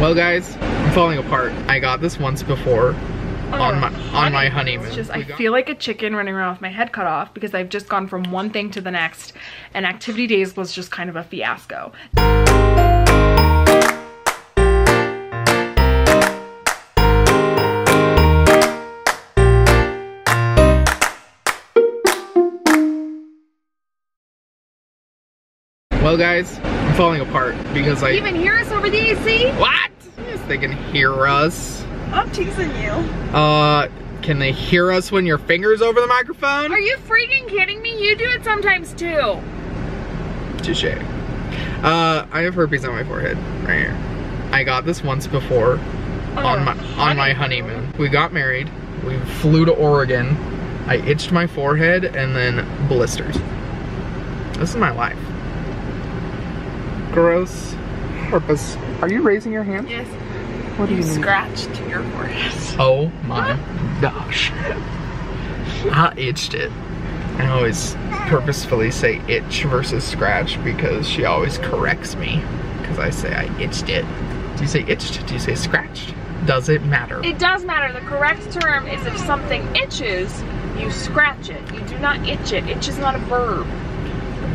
Well guys, I'm falling apart. I got this once before on my honeymoon. It's just, I feel like a chicken running around with my head cut off because I've just gone from one thing to the next, and activity days was just kind of a fiasco. Well guys, I'm falling apart because You even hear us over the AC? What? Yes, they can hear us. I'm teasing you. Can they hear us when your finger's over the microphone? Are you freaking kidding me? You do it sometimes too. Touché. I have herpes on my forehead, right here. I got this once before on my honeymoon. We got married, we flew to Oregon, I itched my forehead and then blisters. This is my life. Gross. Herpes. Are you raising your hand? Yes. What do you mean? Scratched your forehead. Oh my gosh. I itched it. I always purposefully say itch versus scratch because she always corrects me because I say I itched it. Do you say itched? Do you say scratched? Does it matter? It does matter. The correct term is if something itches, you scratch it. You do not itch it. Itch is not a verb.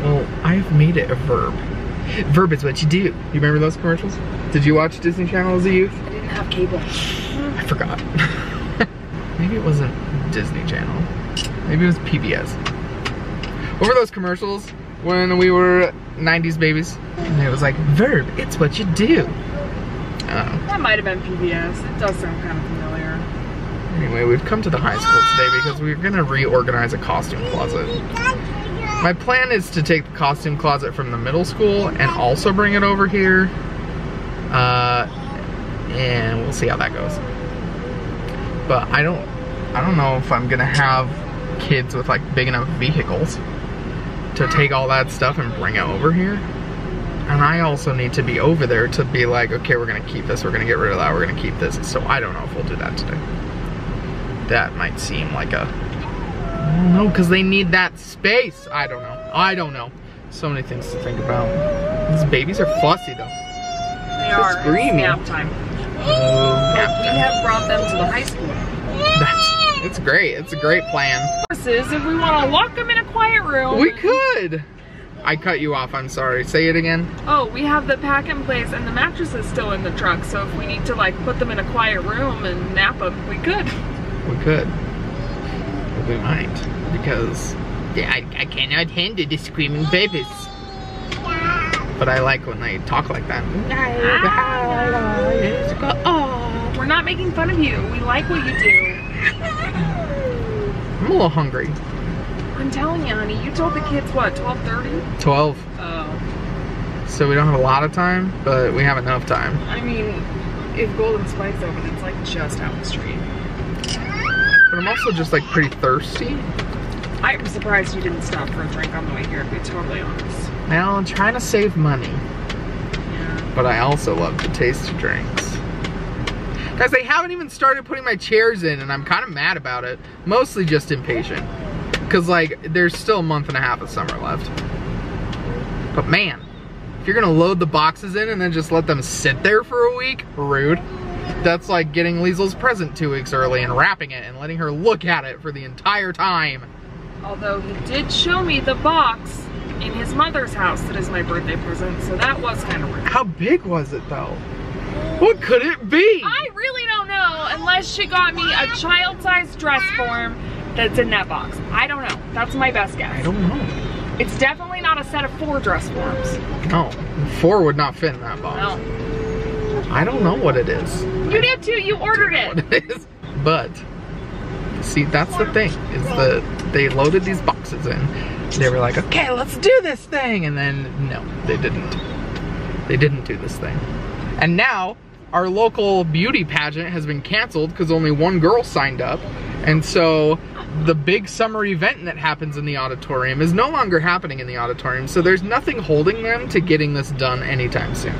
Well, I've made it a verb. Verb is what you do. You remember those commercials? Did you watch Disney Channel as a youth? I didn't have cable. I forgot. Maybe it wasn't Disney Channel. Maybe it was PBS. What were those commercials when we were 90s babies? And it was like, verb, it's what you do. That might have been PBS. It does sound kind of familiar. Anyway, we've come to the high school today because we're gonna reorganize a costume closet. My plan is to take the costume closet from the middle school and also bring it over here. And we'll see how that goes. But I don't know if I'm gonna have kids with like big enough vehicles to take all that stuff and bring it over here. And I also need to be over there to be like, okay, we're gonna keep this, we're gonna get rid of that, we're gonna keep this. So I don't know if we'll do that today. That might seem like a, I don't know, because they need that space. I don't know. So many things to think about. These babies are fussy though. They are. Screaming. It's nap time. Oh, nap We time. have brought them to the high school. It's great. It's a great plan. If we want to lock them in a quiet room. We could. I cut you off. I'm sorry. Say it again. Oh, we have the pack in place and the mattress is still in the truck. So if we need to like put them in a quiet room and nap them, we could. We could. We might. Because yeah, I cannot handle the screaming babies. But I like when they talk like that. We're not making fun of you. We like what you do. I'm a little hungry. I'm telling you, honey. You told the kids what, 12:30? 12. Oh. So we don't have a lot of time, but we have enough time. I mean, if Golden Spike's open, it's like just out the street. But I'm also just like pretty thirsty. I'm surprised you didn't stop for a drink on the way here, to be totally honest. Now I'm trying to save money. Yeah. But I also love the taste of drinks. Guys, they haven't even started putting my chairs in and I'm kind of mad about it. Mostly just impatient. Cause like, there's still a month and a half of summer left. But man, if you're gonna load the boxes in and then just let them sit there for a week, rude. That's like getting Leisl's present 2 weeks early and wrapping it and letting her look at it for the entire time. Although he did show me the box in his mother's house that is my birthday present, so that was kind of weird. How big was it though? What could it be? I really don't know, unless she got me a child-sized dress form that's in that box. I don't know. That's my best guess. I don't know. It's definitely not a set of 4 dress forms. No, 4 would not fit in that box. No. I don't know what it is. You did too, you ordered it. What it is. But, see, that's the thing, is that they loaded these boxes in. They were like, okay, let's do this thing. And then, no, they didn't. They didn't do this thing. And now, our local beauty pageant has been canceled because only 1 girl signed up. And so, the big summer event that happens in the auditorium is no longer happening in the auditorium. So there's nothing holding them to getting this done anytime soon.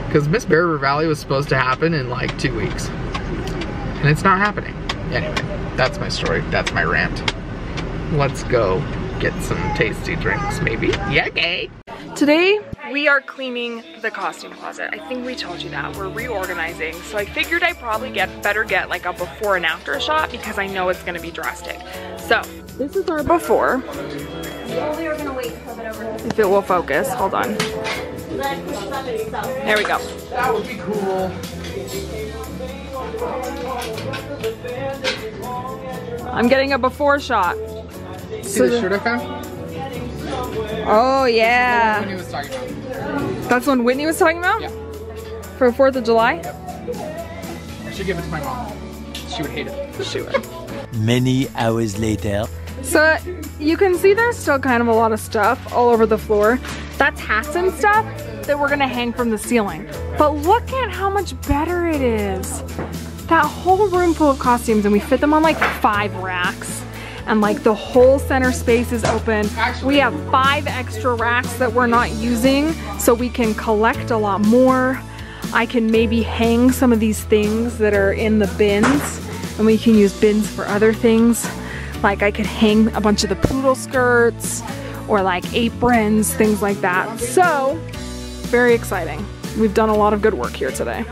Because Miss Bear Valley was supposed to happen in like 2 weeks. And it's not happening. Anyway, that's my story. That's my rant. Let's go get some tasty drinks, maybe. Yeah, okay. Today, We are cleaning the costume closet. I think we told you that. We're reorganizing. So I figured I'd probably better get like a before and after shot because I know it's gonna be drastic. So this is our before. We were gonna wait to flip it over. If it will focus, hold on. There we go. That would be cool. I'm getting a before shot. See the shirt I found? Oh yeah. Whitney was talking about. That's what Whitney was talking about? Yeah. For 4th of July? Yep. I should give it to my mom. She would hate it. She would. Many hours later. So you can see there's still kind of a lot of stuff all over the floor. That's hats and stuff that we're gonna hang from the ceiling. But look at how much better it is. That whole room full of costumes, and we fit them on like 5 racks. And like the whole center space is open. We have 5 extra racks that we're not using, so we can collect a lot more. I can maybe hang some of these things that are in the bins, and we can use bins for other things. Like I could hang a bunch of the poodle skirts or like aprons, things like that. So, very exciting. We've done a lot of good work here today.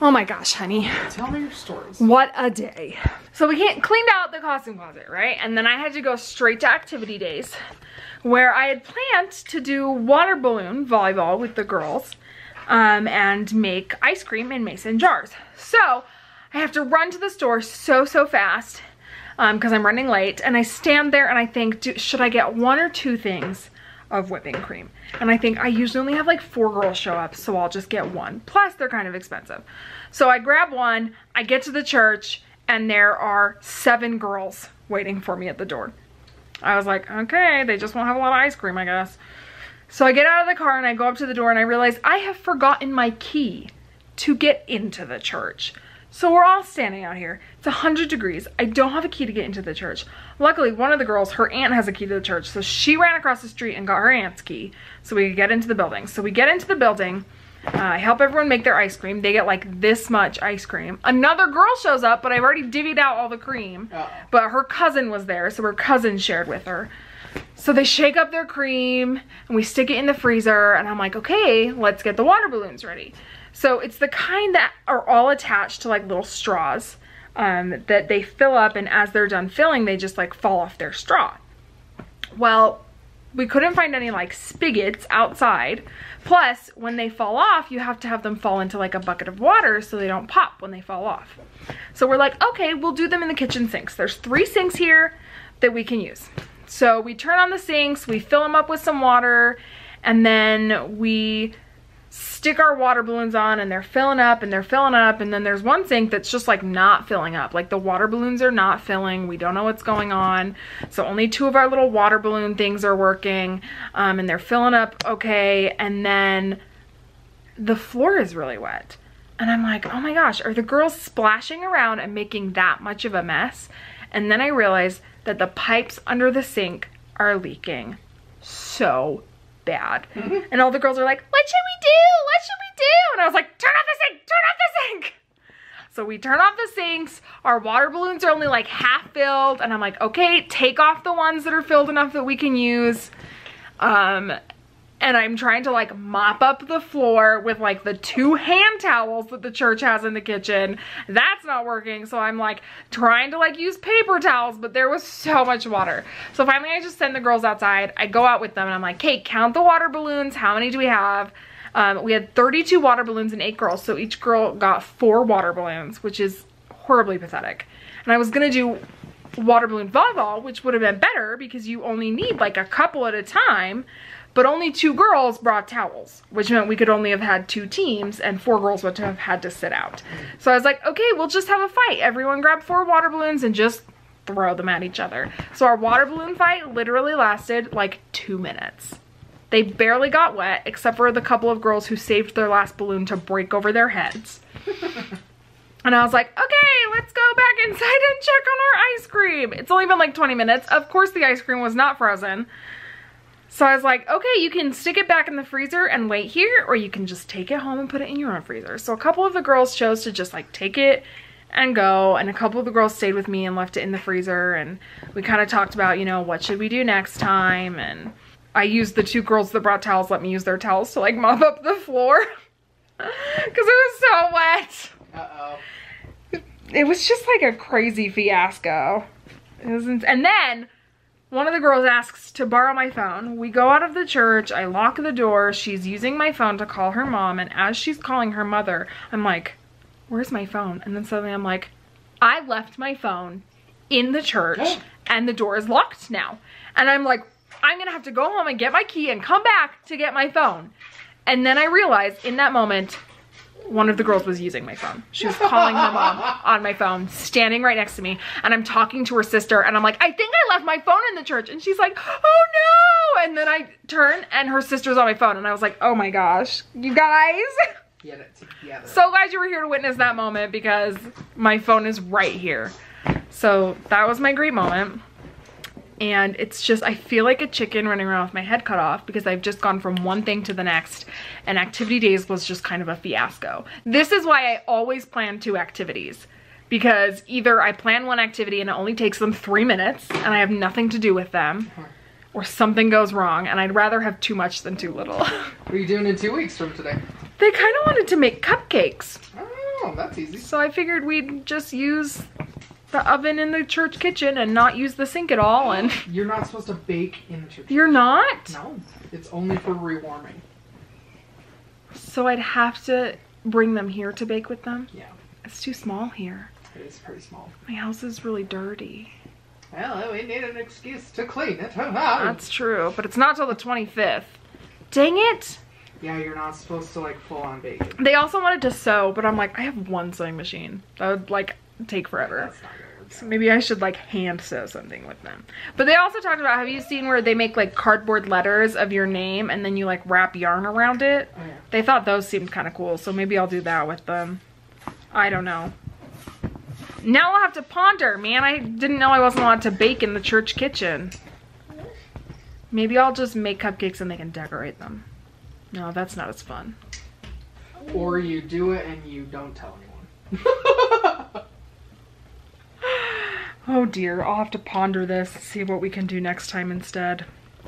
Oh my gosh, honey. Tell me your stories. What a day. So we cleaned out the costume closet, right? And then I had to go straight to activity days where I had planned to do water balloon volleyball with the girls and make ice cream in mason jars. So I have to run to the store so fast because I'm running late, and I stand there and I think, should I get 1 or 2 things of whipping cream? And I think I usually only have like 4 girls show up, so I'll just get 1. Plus they're kind of expensive. So I grab 1, I get to the church, and there are 7 girls waiting for me at the door. I was like, okay, they just won't have a lot of ice cream, I guess. So I get out of the car and I go up to the door and I realize I have forgotten my key to get into the church. So we're all standing out here. It's 100 degrees. I don't have a key to get into the church. Luckily, one of the girls, her aunt has a key to the church, so she ran across the street and got her aunt's key so we could get into the building. So we get into the building. I help everyone make their ice cream. They get like this much ice cream. Another girl shows up, but I've already divvied out all the cream. But her cousin was there, so her cousin shared with her. So they shake up their cream and we stick it in the freezer, and I'm like, okay, let's get the water balloons ready. So it's the kind that are all attached to like little straws that they fill up, and as they're done filling, they just like fall off their straw. Well, we couldn't find any like spigots outside. Plus, when they fall off, you have to have them fall into like a bucket of water so they don't pop when they fall off. So we're like, okay, we'll do them in the kitchen sinks. There's 3 sinks here that we can use. So we turn on the sinks, we fill them up with some water, and then we stick our water balloons on, and they're filling up and they're filling up, and then there's one sink that's just like not filling up. Like the water balloons are not filling. We don't know what's going on. So only 2 of our little water balloon things are working, and they're filling up okay, and then the floor is really wet. And I'm like, oh my gosh, are the girls splashing around and making that much of a mess? And then I realized that the pipes under the sink are leaking so bad. And all the girls are like, what should we do? What should we do? And I was like, turn off the sink, turn off the sink. So we turn off the sinks. Our water balloons are only like half filled. And I'm like, okay, take off the ones that are filled enough that we can use. And I'm trying to like mop up the floor with like the 2 hand towels that the church has in the kitchen. That's not working. So I'm like trying to like use paper towels, but there was so much water. So finally I just send the girls outside. I go out with them and I'm like, hey, count the water balloons. How many do we have? We had 32 water balloons and 8 girls. So each girl got 4 water balloons, which is horribly pathetic. And I was gonna do water balloon volleyball, which would have been better because you only need like a couple at a time. But only 2 girls brought towels, which meant we could only have had 2 teams and 4 girls would have had to sit out. So I was like, okay, we'll just have a fight. Everyone grab 4 water balloons and just throw them at each other. So our water balloon fight literally lasted like 2 minutes. They barely got wet, except for the couple of girls who saved their last balloon to break over their heads. And I was like, okay, let's go back inside and check on our ice cream. It's only been like 20 minutes. Of course the ice cream was not frozen. So I was like, okay, you can stick it back in the freezer and wait here, or you can just take it home and put it in your own freezer. So a couple of the girls chose to just like take it and go, and a couple of the girls stayed with me and left it in the freezer, and we kind of talked about, you know, what should we do next time, and I used the 2 girls that brought towels, let me use their towels to like mop up the floor. Cause it was so wet. Uh-oh. It was just like a crazy fiasco. And then one of the girls asks to borrow my phone. We go out of the church, I lock the door, she's using my phone to call her mom, and as she's calling her mother, I'm like, where's my phone? And then suddenly I'm like, I left my phone in the church and the door is locked now. And I'm like, I'm gonna have to go home and get my key and come back to get my phone. And then I realized in that moment, one of the girls was using my phone. She was calling her mom on my phone, standing right next to me. And I'm talking to her sister and I'm like, I think I left my phone in the church. And she's like, oh no. And then I turn and her sister's on my phone. And I was like, oh my gosh, you guys. Get it together. So glad you were here to witness that moment because my phone is right here. So that was my great moment. And it's just, I feel like a chicken running around with my head cut off because I've just gone from one thing to the next, and activity days was just kind of a fiasco. This is why I always plan 2 activities, because either I plan one activity and it only takes them 3 minutes and I have nothing to do with them, or something goes wrong, and I'd rather have too much than too little. What are you doing in 2 weeks from today? They kind of wanted to make cupcakes. Oh, that's easy. So I figured we'd just use the oven in the church kitchen and not use the sink at all. And you're not supposed to bake in the church. You're not? No, it's only for rewarming. So I'd have to bring them here to bake with them? Yeah. It's too small here. It is pretty small. My house is really dirty. Well, we need an excuse to clean it. That's true, but it's not till the 25th. Dang it! Yeah, you're not supposed to like full on bake it. They also wanted to sew, but I'm like, I have one sewing machine. That would like take forever. That's not gonna work So maybe I should like hand sew something with them. But they also talked about, have you seen where they make like cardboard letters of your name and then you like wrap yarn around it? Oh, yeah. They thought those seemed kind of cool, so maybe I'll do that with them. I don't know. Now I'll have to ponder, man. I didn't know I wasn't allowed to bake in the church kitchen. Maybe I'll just make cupcakes and they can decorate them. No, that's not as fun. Or you do it and you don't tell anyone. Oh dear, I'll have to ponder this, see what we can do next time instead.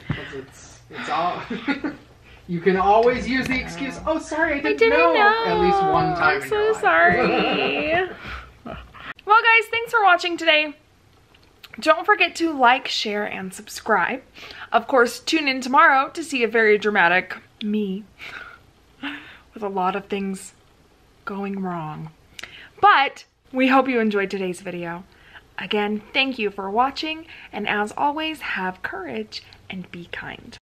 Because it's all... You can always use the excuse, oh sorry, I didn't know. At least one time I'm in your so life. sorry. Well guys, thanks for watching today. Don't forget to like, share, and subscribe. Of course, tune in tomorrow to see a very dramatic me with a lot of things going wrong. But we hope you enjoyed today's video. Again, thank you for watching, and as always, have courage and be kind.